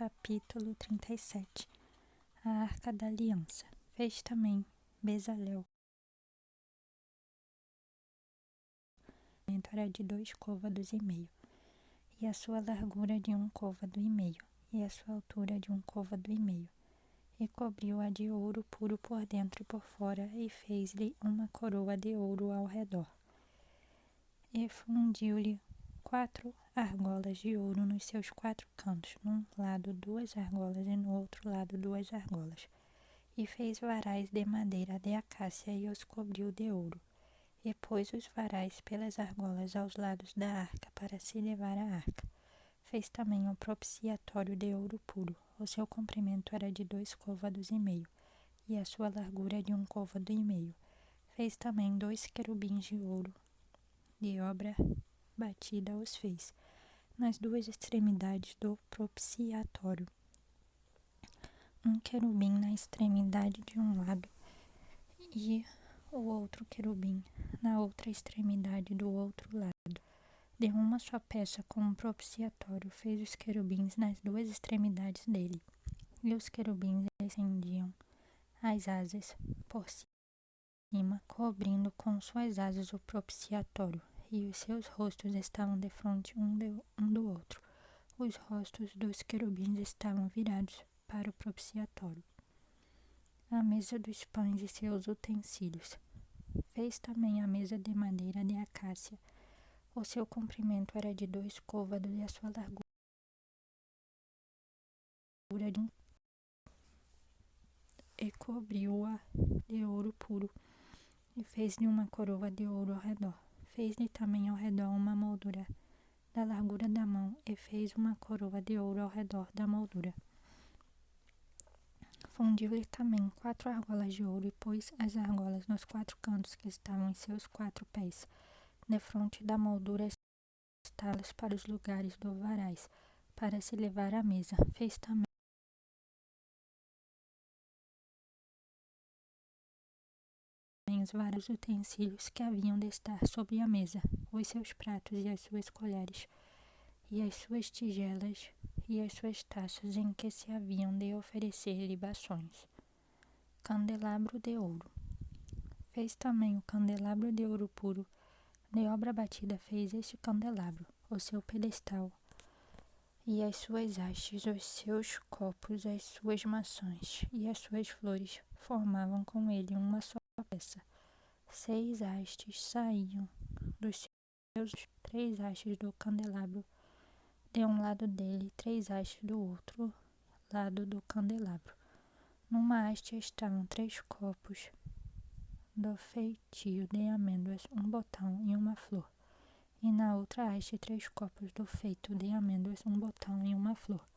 Capítulo 37. A Arca da Aliança. Fez também Bezalel. Era de 2 côvados e meio, e a sua largura de 1 côvado e meio, e a sua altura de 1 côvado e meio. E cobriu-a de ouro puro por dentro e por fora, e fez-lhe uma coroa de ouro ao redor. E fundiu-lhe 4 argolas de ouro nos seus 4 cantos, num lado 2 argolas e no outro lado 2 argolas. E fez varais de madeira de acácia e os cobriu de ouro. E pôs os varais pelas argolas aos lados da arca para se levar a arca. Fez também um propiciatório de ouro puro. O seu comprimento era de 2 côvados e meio, e a sua largura de 1 côvado e meio. Fez também 2 querubins de ouro. De obra batida os fez, nas 2 extremidades do propiciatório. Um querubim na extremidade de um lado, e o outro querubim na outra extremidade do outro lado. De uma só peça com um propiciatório fez os querubins nas 2 extremidades dele. E os querubins estendiam as asas por cima, cobrindo com suas asas o propiciatório, e os seus rostos estavam defronte um do outro. Os rostos dos querubins estavam virados para o propiciatório. A mesa dos pães e seus utensílios. Fez também a mesa de madeira de acácia. O seu comprimento era de 2 côvados e a sua largura de 1. E cobriu-a de ouro puro, e fez-lhe uma coroa de ouro ao redor. Fez-lhe também ao redor uma moldura da largura da mão, e fez uma coroa de ouro ao redor da moldura. Fundiu-lhe também 4 argolas de ouro, e pôs as argolas nos 4 cantos que estavam em seus 4 pés, defronte da moldura, tábuas para os lugares dos varais, para se levar à mesa. Fez também os vários utensílios que haviam de estar sobre a mesa, os seus pratos e as suas colheres, e as suas tigelas e as suas taças em que se haviam de oferecer libações. Candelabro de ouro. Fez também o candelabro de ouro puro. De obra batida fez este candelabro, o seu pedestal, e as suas hastes, os seus copos, as suas maçãs e as suas flores formavam com ele uma só peça. 6 hastes saíam dos seus 3 hastes do candelabro de um lado dele e 3 hastes do outro lado do candelabro. Numa haste estavam 3 copos do feitio de amêndoas, um botão e uma flor. E na outra haste 3 copos do feito de amêndoas, um botão e uma flor.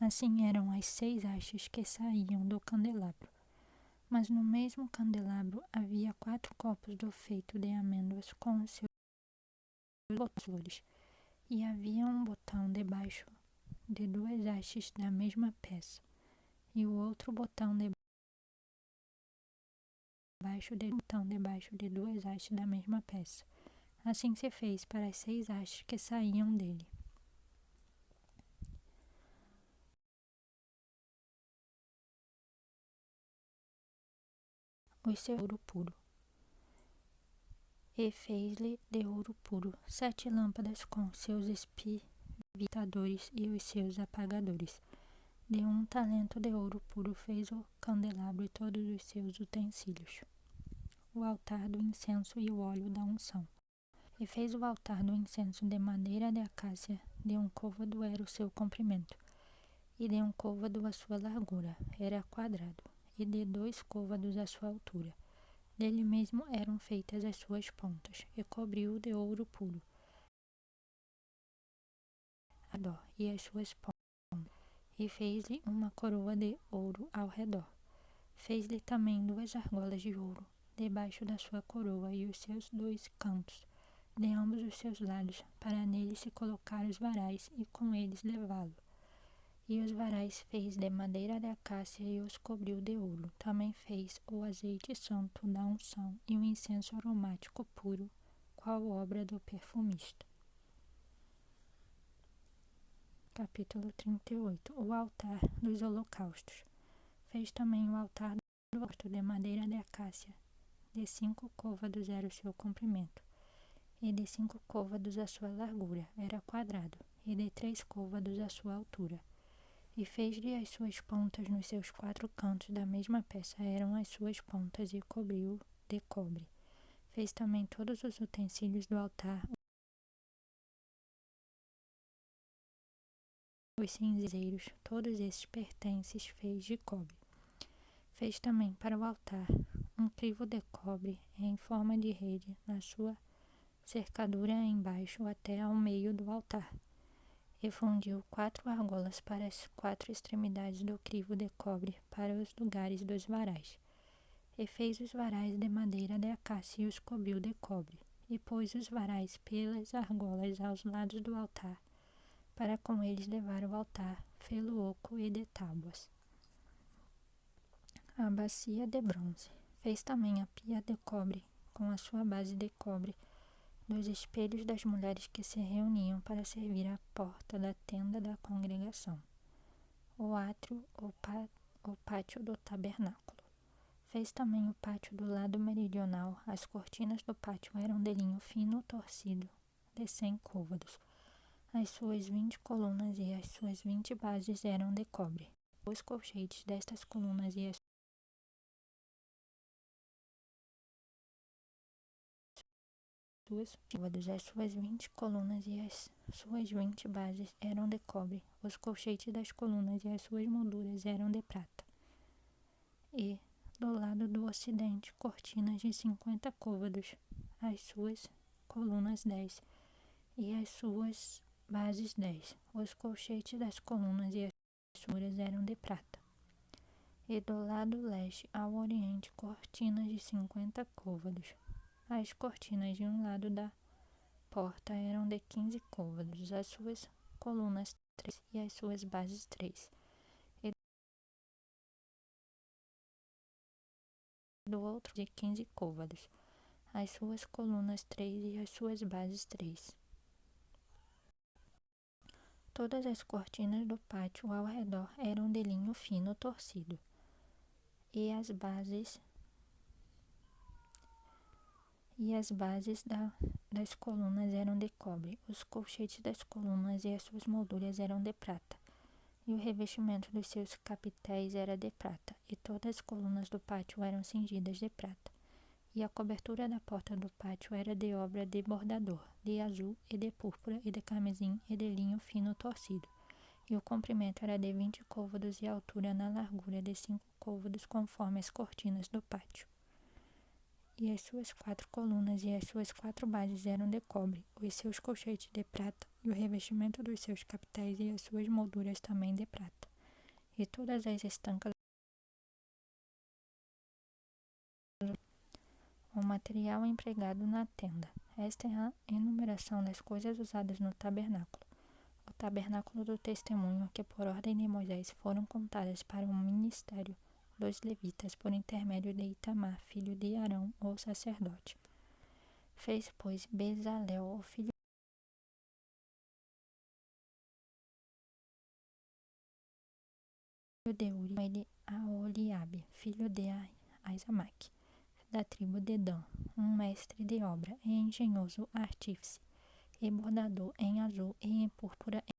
Assim eram as 6 hastes que saíam do candelabro. Mas no mesmo candelabro havia 4 copos do feito de amêndoas com os seus flores, e havia um botão debaixo de 2 hastes da mesma peça, e o outro botão debaixo de 2 hastes da mesma peça. Assim se fez para as 6 hastes que saíam dele. Os seus ouro puro. E fez-lhe de ouro puro 7 lâmpadas com seus espivitadores e os seus apagadores. De 1 talento de ouro puro fez o candelabro e todos os seus utensílios, o altar do incenso e o óleo da unção. E fez o altar do incenso de madeira de acácia, de 1 côvado era o seu comprimento, e de 1 côvado a sua largura, era quadrado, e de 2 côvados a sua altura. Dele mesmo eram feitas as suas pontas, e cobriu-o de ouro puro, e as suas pontas, e fez-lhe uma coroa de ouro ao redor. Fez-lhe também 2 argolas de ouro, debaixo da sua coroa, e os seus 2 cantos, de ambos os seus lados, para nele se colocar os varais, e com eles levá-lo. E os varais fez de madeira de acácia e os cobriu de ouro. Também fez o azeite santo da unção e o incenso aromático puro, qual obra do perfumista. Capítulo 38. O altar dos holocaustos. Fez também o altar do holocausto de madeira de acácia. De 5 côvados era o seu comprimento, e de 5 côvados a sua largura, era quadrado, e de 3 côvados a sua altura. E fez-lhe as suas pontas nos seus 4 cantos da mesma peça eram as suas pontas, e cobriu de cobre. Fez também todos os utensílios do altar, os cinzeiros, todos esses pertences fez de cobre. Fez também para o altar um crivo de cobre em forma de rede na sua cercadura embaixo até ao meio do altar. E fundiu 4 argolas para as 4 extremidades do crivo de cobre para os lugares dos varais. E fez os varais de madeira de acácia e os cobriu de cobre. E pôs os varais pelas argolas aos lados do altar, para com eles levar o altar, fê-lo oco e de tábuas. A bacia de bronze. Fez também a pia de cobre, com a sua base de cobre, dos espelhos das mulheres que se reuniam para servir à porta da tenda da congregação. O átrio, o pátio do tabernáculo. Fez também o pátio do lado meridional. As cortinas do pátio eram de linho fino torcido, de 100 côvados. As suas 20 colunas e as suas 20 bases eram de cobre. Os colchetes destas colunas e as suas 20 colunas e as suas 20 bases eram de cobre. Os colchetes das colunas e as suas molduras eram de prata. E, do lado do ocidente, cortinas de 50 côvados, as suas colunas 10 e as suas bases 10. Os colchetes das colunas e as molduras eram de prata. E do lado leste ao oriente, cortinas de 50 côvados. As cortinas de um lado da porta eram de 15 côvados, as suas colunas 3 e as suas bases 3. E do outro de 15 côvados, as suas colunas 3 e as suas bases 3. Todas as cortinas do pátio ao redor eram de linho fino torcido, e as bases das colunas eram de cobre. Os colchetes das colunas e as suas molduras eram de prata, e o revestimento dos seus capitéis era de prata, e todas as colunas do pátio eram cingidas de prata. E a cobertura da porta do pátio era de obra de bordador, de azul e de púrpura e de carmesim e de linho fino torcido. E o comprimento era de 20 côvados e a altura na largura de 5 côvados, conforme as cortinas do pátio. E as suas 4 colunas e as suas 4 bases eram de cobre, os seus colchetes de prata, e o revestimento dos seus capitéis e as suas molduras também de prata. E todas as estancas, o material empregado na tenda. Esta é a enumeração das coisas usadas no tabernáculo. O tabernáculo do testemunho, que por ordem de Moisés foram contadas para o ministério dos levitas por intermédio de Itamar, filho de Arão, o sacerdote. Fez, pois, Bezalel, o filho de Uri, e de Aholiabe, filho de Aizamaque, da tribo de Dan, um mestre de obra e engenhoso artífice, e bordador em azul e em púrpura e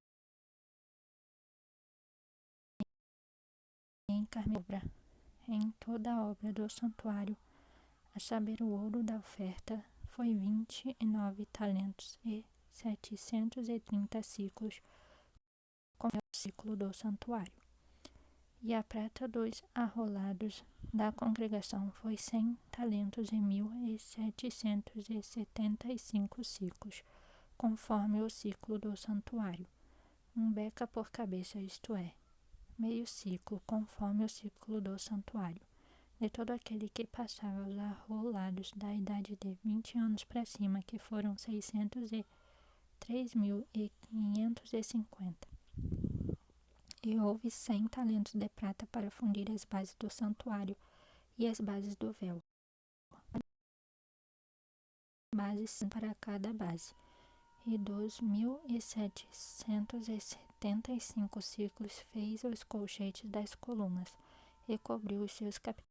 em carmim. Em toda a obra do santuário, a saber o ouro da oferta, foi 29 talentos e 730 ciclos, como é o ciclo do santuário. E a prata dos arrolados da congregação foi 100 talentos e 1.775 ciclos, conforme o ciclo do santuário. Um beca por cabeça, isto é, meio ciclo, conforme o ciclo do santuário. De todo aquele que passava os arrolados da idade de 20 anos para cima, que foram 603.550. E houve 100 talentos de prata para fundir as bases do santuário e as bases do véu. Bases para cada base. e dos 1.775 ciclos fez os colchetes das colunas e cobriu os seus capiteis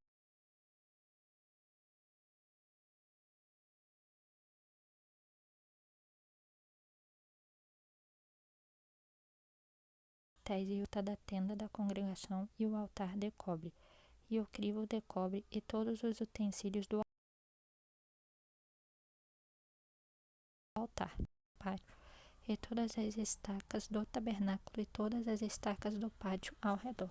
e o da tenda da congregação e o altar de cobre, e o crivo de cobre e todos os utensílios do altar, pátio, e todas as estacas do tabernáculo e todas as estacas do pátio ao redor.